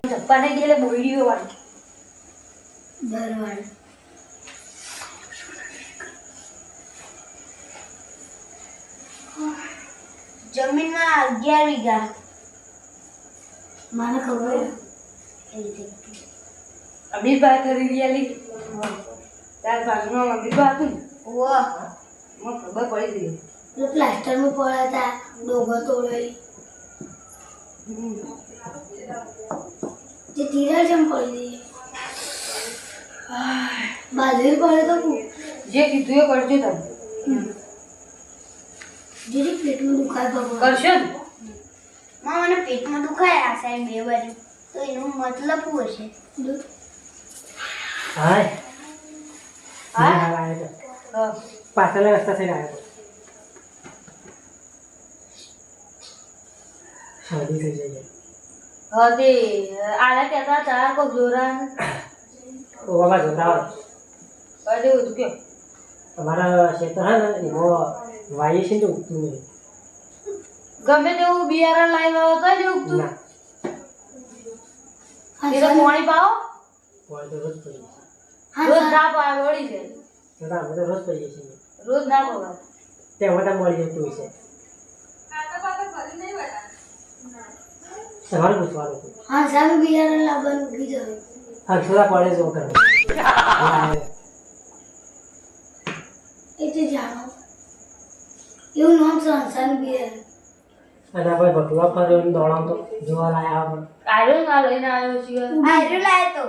ચપ્પાને ગયેલે બોલ્યો વાળ બરાબર જમીનમાં 11 વીઘા મને ખબર અમીર બા કરી ગયેલી તાર બાજુમાં અમીર બા હતું વાહ મને ખબર પડી ગઈ તો પ્લાસ્ટરમાં પડ્યા હતા ડોગો તોડેલી જે તિરાડ જેમ પડી ગઈ બાજુ પડે તો જે કીધું એ કરજો તમે જેની પેટમાં દુખાય ભગવાન કરશો ને મને પેટમાં દુખાય આ સાઈડ બે બાજુ તો એનો મતલબ શું હશે હાય હા આવ્યો પાછળના રસ્તા થઈને આવ્યો શરદી થઈ જઈએ હા તે આલા કહેતા હતા કોઈ જોરા ઓવામાં જોરાવ અરે ઓછું કે અમારા ક્ષેત્ર હે ને એમાં વાયુ છે ને ઉગતું નહીં ગમે તેવું બિયારણ લાઈન આવો તો જ ઉગતું ના એ તો પાણી પાવો પોળ તો રોજ પડી રોજ ના પાવે વળી જાય છે અમે તો રોજ પડીએ છીએ રોજ ના પવાય તે મોટા મળી જતું છે તમારે પૂછવાનું હતું હા સારું બિયારણ લાવવાનું ઉભી જવે અક્ષરા પડે જો કરો એ તો જાણો એવું નામ છે હંસાનું બિયારણ અને આપણે ભટુઆ ફર્યો દોડાવ તો જોવા લાયા આપણે આર્યો ના લઈને આવ્યો છે આયરો લાય તો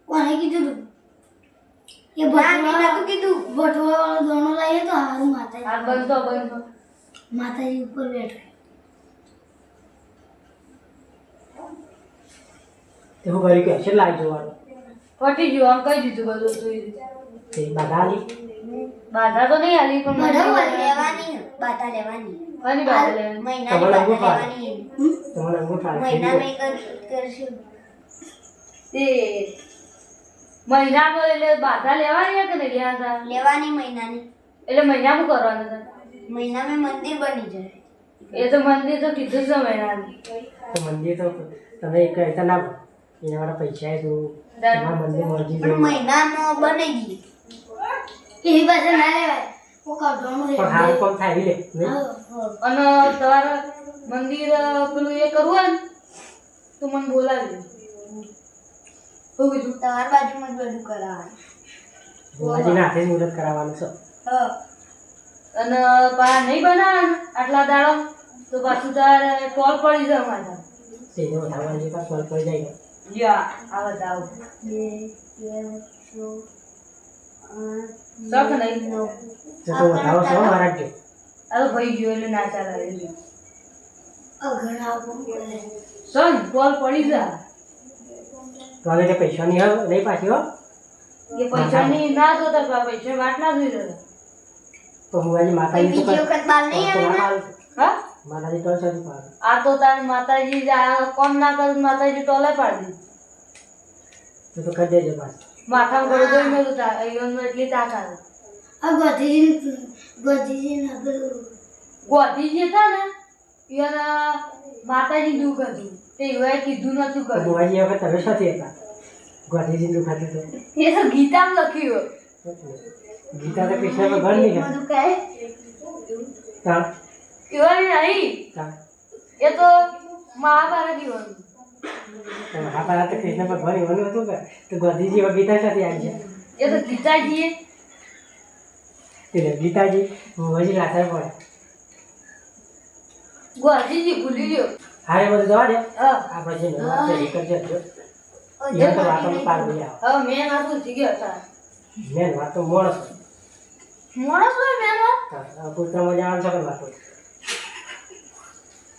કોને કીધું તું કે ના મેં નતું કીધું ભટવા વાળો દોણો લાવીએ તો હારું માતાજી આ બંધો માતાજી ઉપર બેઠો એવું કર્યું કે છે લાઈ જોવાનું પટી ગયું આમ કહી દીધું બધું જોઈ તે બધાની બાધા તો નહીં આલી પણ બરાબર. લેવાની બાતા લેવાની ફરી બાધા લે મહિનાની તમારે અંગૂઠો બાતા આવે. લેવાની તમારે અંગૂઠા મહિનામાં કરશું તે મહિનામાં એટલે બાધા લેવાની કે નહીં લેવાતા લેવાની મહિનાની એટલે મહિનામાં કરવાનું હતા મહિનામાં મંદિર બની જાય એ તો મંદિર તો કીધું છે મહિનાનું તો મંદિર તો તમે એક કહેતા ના ભણો. એના વાળા પૈસા એ તો એમાં મંદિર મરજી પણ મહિનામાં બની ગઈ એવી પાસે ના લેવાય ઓ કાઢવાનું પણ હારું કોમ થાય લે નહીં અને તમારે મંદિર પેલું એ કરવું હોય ને તો મને બોલાવજો શું કીધું તમારી બાજુમાં જ બધું કરાવવાનું ભુવાજીના હાથે જ મુહૂર્ત કરાવવાનું છે હા અને પા નહીં બનાવે આટલા દાડો તો પાછું તારે ટોલ પડી જાય મારા સીધો વધારવાની પાસ ફળ પડી જાય યા આવો જાવ 2 4 શોખ નહીં તો વધારો છો મારા જ આ તો ભાઈ ગયો એટલે ના ચાલે એટલે અઘણા પણ કરે સન ટોલ પડી જા તો હવે તે પૈસા નહીં આવે નહીં પાછી હો એ પૈસાની ના જોતા પૈસા વાટ ના જોઈ જતા તો ભુવાજી માતાજી તો બીજી વખત બાલ નહીં આવે ને? હા માતાજી તો સારી પાડે આ તો તાર માતાજી આ કોમ ના કરે માતાજી ટોલે પાડી તો કરી દેજે પાસ માથામાં ગળો દોઈ મેલું તા અહીંયા એટલી તાકાત આ ગોધીજી ના પેલું ગોધીજી હતા ને એના માતાજી દુઃખ હતું તે એવાય કીધું નતું તો કર્યું ભુવાજી વખત તમે સાથે હતા ગાંધીજી દુખાતી તો એ તો ગીતામાં લખ્યું ગીતા તો કૃષ્ણ ભગવાન ની બધું કહે તા એવાની નહીં તા એ તો મહાભારત જીવન મહાભારત તો કૃષ્ણ ભગવાન એવાનું હતું કે તો ગાંધીજી હવે ગીતા સાથે આવી ગયા એ તો ગીતાજીએ એટલે ગીતાજી ભુવાજી લાચાર પડે ગોધીજી ભૂલી ગયો હારે બધું જવા દે હા આપણે જે નવા તૈયારી કરજો એ તો વાતો પાર લઈ આવો હવે મેં ના પૂછી ગયો હતા મેન વાત તો મોણસ માણસ હોય મેં પુત્ર મજા આવે છે વાતો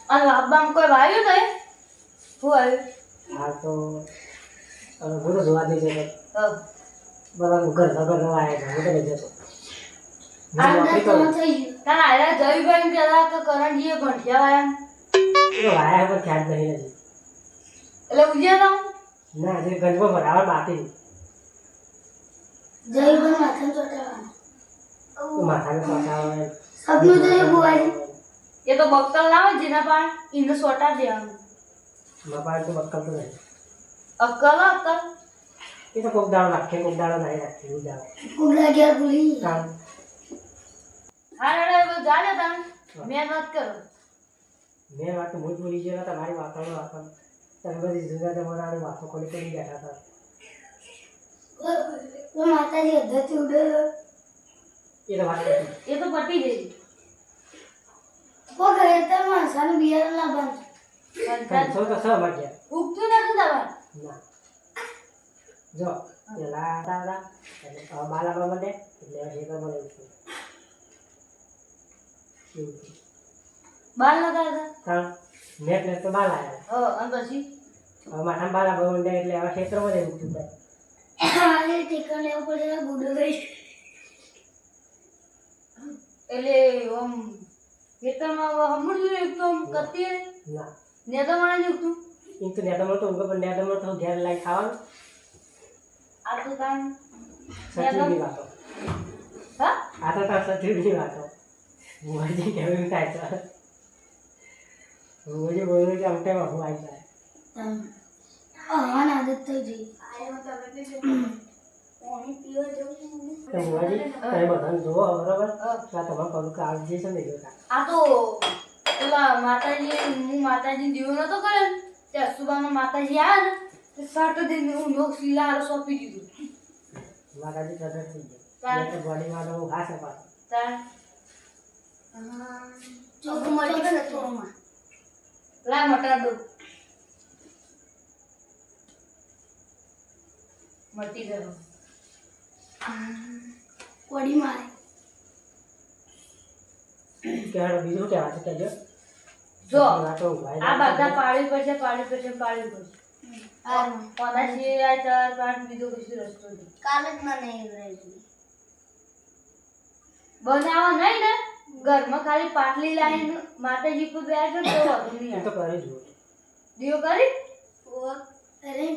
અને બાપામાં કોઈ વાયું નહીં શું આવ્યું હા તો હવે બધું જોવા દે છે હા બરાબર ઘર ઘર આવ્યા છે હું તો જતો આ દસ થઈ ગયું તારા આયા જયભાઈ કહેતા કે કરણજીએ ભંઠિયા વાયા વાયા પર ખ્યાલ નહીં હજી એટલે ઉજ્યા તા ના હજી ગંજમાં બરાબર બાકી જય પણ માથામાં ચોટાડવાનું માથાને પકાવે સપનું જોયું બુવાજી? એ તો બક્કલ લાવે જેના પાન એને સોટા દેવાનું. બાપા તો બક્કલ તો નહીં અક્કલ અક્કલ એ તો કોક દાડો રાખે કોક દાડો નહીં રાખે એવું જાવ કુગલા ગયા ભૂલી કામ હા રેડો જાને તમે મેં વાત કરો. મેં વાત તો મૂળ ભૂલી ગયો તમારી વાતો તમે બધી જુદા તમારા વાતો કોની કરી બેઠા હતા તો માતાજી અધરથી ઉડેલો એ તો વાત હતી એ તો પટી જઈ. કો ઘરે તો માણસાનું બિયારણ લાવવાનું. છો તો સ વાગ્યા ઉગતું નથી તમારે. ના જો પેલા હતા એટલે બાલ આવવા માંડે એટલે હવે શેતર મને એવું થયું. એવું થયું. બાલ લગાડતા. કારણ નેટ તો બાલ આવ્યા અને પછી હવે માથામાં બાલ આવવા માંડે એટલે હવે શેતર મને એવું થયું થાય આલે ટીકર લેવું પડે ગુડો ગઈ. એટલે આમ ખેતરમાં હમણાં એકદમ કતી ના ને તો મને જોતું એમ તો નેટમાં તો ઊંઘો પણ નેટમાં તો ઘેર લાઈ ખાવાનું આ તો તાણ સચીની વાતો હા આ તો તાર સચીની વાતો મોજી કેવું થાય છે મોજી બોલું કે અમતે હું આવી જાય આવાન આદત થઈ ગઈ. પાણી પીવા જવું તો મોજી તમે બધાને જોવો બરાબર તો આ તમારે કરું કે આવજે છે ને જોતા આ તો પેલા માતાજી હું માતાજી દીવો નતો કર્યો ને તે અસુબામાં માતાજી આવ્યા ને તે સટ દઈને હું લોક શીલા હારો સોંપી દીધું. માતાજી પ્રગટ થઈ જાય તો બોડીમાં હું ઘાસ અપાતો તાણ ચોક મળી ગયો થોડોમાં લા મટા દો મટી ગયો. કોડી મારે કે હાડો બીજું કહેવા છે કહેજો જો વાતો ઊંઘાઈ આ જાય. બધા પાડવી પડશે પાડવી પડશે પાડવી પડશે. કોના સિવાય ચાર પાંચ બીજો કશું રસ્તો નહીં. કાલે જ મને એવું રહ્યું બનાવવા નહીં ને ઘરમાં ખાલી પાટલી લાવીને માતાજી પર બેસો તો વાંધો નહીં એ તો આવે. કરે જુઓ દીવો કરી અરે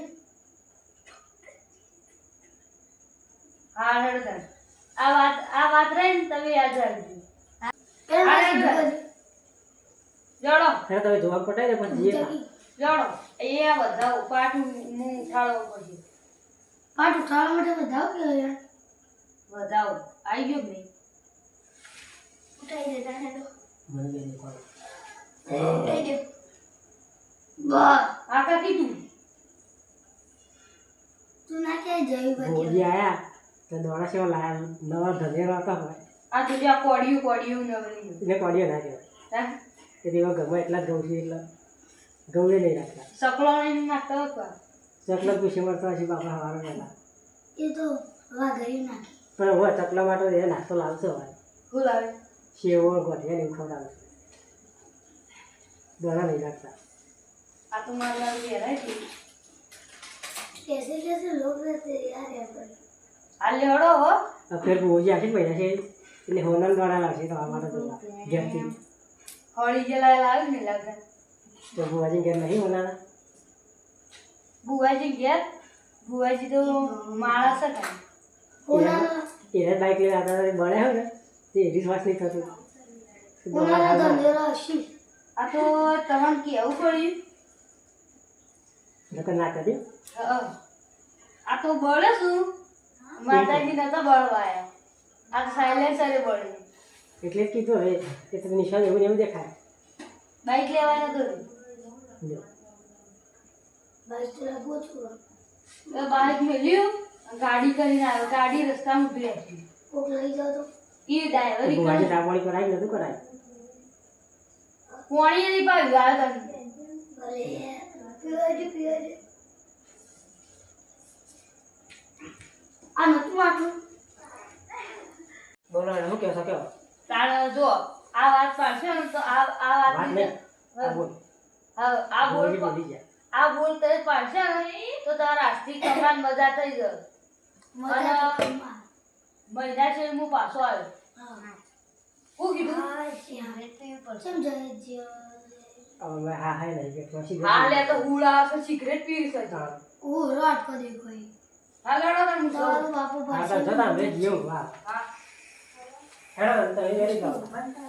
હા હેડો તાણ. આ વાત રહી ને તમે યાદ રાખજો. પેલા હા, જુઓ. જડો હા તમે જવાબ પટાઈ ને પછી જઈએ જગી. જડો અહીંયા બધા પાટ હું ઉઠાડવો પડશે. પાટ ઉઠાડવા માટે વધાવ કે યાર વધાવો આવી ગયો કે નહીં? ઉઠાઈ દેતા હેડો મને બે દેખાડો. ઉઠાઈ દો બસ આકા કીધું તું ના ક્યાંય જઈ ભોજી આયા તો દોડા સેવા લાયા નવા ધનેરો હતા હોય આ તું જ્યાં કોડિયું નવરી એટલે કોડીઓ ના કહેવાય હા કે તેવા ઘરમાં એટલા જ ઘઉં છે એટલે ઘઉં નહીં રાખતા સકલો નહીં નાખતા હતા. ચકલા પૂછી મળતા હશે બાપા હવારે પહેલા એ તો વાઘરી નાખી. પણ હવે ચકલા માટે એ નાસ્તો લાવશે હોય શું લાવે? સેવો ગોઠિયા ને એવું ખવડાવે દોડા નહીં રાખતા આ તો મારા ઘેરાય છે. कैसे कैसे लोग रहते हैं यार यहाँ पर. હાલ લેવડો હો ફેર ભોજી આખી પૈસા છે એટલે હોનલ દોડા લાવશે તો આ માટે તો ઘેરથી હોળી જલાય લાવે ને લાગે તો ભુવાજી ઘેર નહીં હોનારા બુવાજી ઘેર બુવાજી તો માણસ હતા. उन्होंने એને બાઇક લઈને આવતા બળે હોય ને તે વિશ્વાસ નહીં થતું उन्होंने धंधेरा शी આ તો તમને કેવું પડ્યું. નકર ના કરી હા. આ તો બળે શું માતાજી નતા બળવાયા આ તો સાયલેન્સરે બળે. એટલે જ કીધું હવે એ તો નિશાન એવું ને એવું દેખાય બાઈક લેવાય નતો લ્યો. बस तेरा पूछ हुआ તો બાઈક મેલ્યું ગાડી કરીને આવ્યો ગાડી રસ્તામાં ઉભી રાખી. वो लग जाओ तो એ ડ્રાઈવર ભુવાજી રાવણી કરાય કે નતું કરાય પોણી નહીં પાવ્યું આવ્યો તને. अरे प्योर आ नतु माटू બોલો એને શું કહો છો કહો તારે જો આ વાત પાડશે ને તો આ વાત વાત નહીં આ બોલ આ બોલ ભુવાજી બોલી ગયા આ બોલ તે પાડશે ને તો તારા આજથી કમાન મજા થઈ જાય. मजा મહિના છે હું પાછો આવ્યો. हां શું કીધું? समझाए जी હવે હા હા નહીં કે પછી હા લે તો ઉડા છે સિગરેટ પીવી છે. હા वो रात को देखो ही હા લડો ને હું तो જાઉં. बापू હા पास તો જતા હવે જીવ વાહ હા હેડો તો એ વેરી ગાવ પણ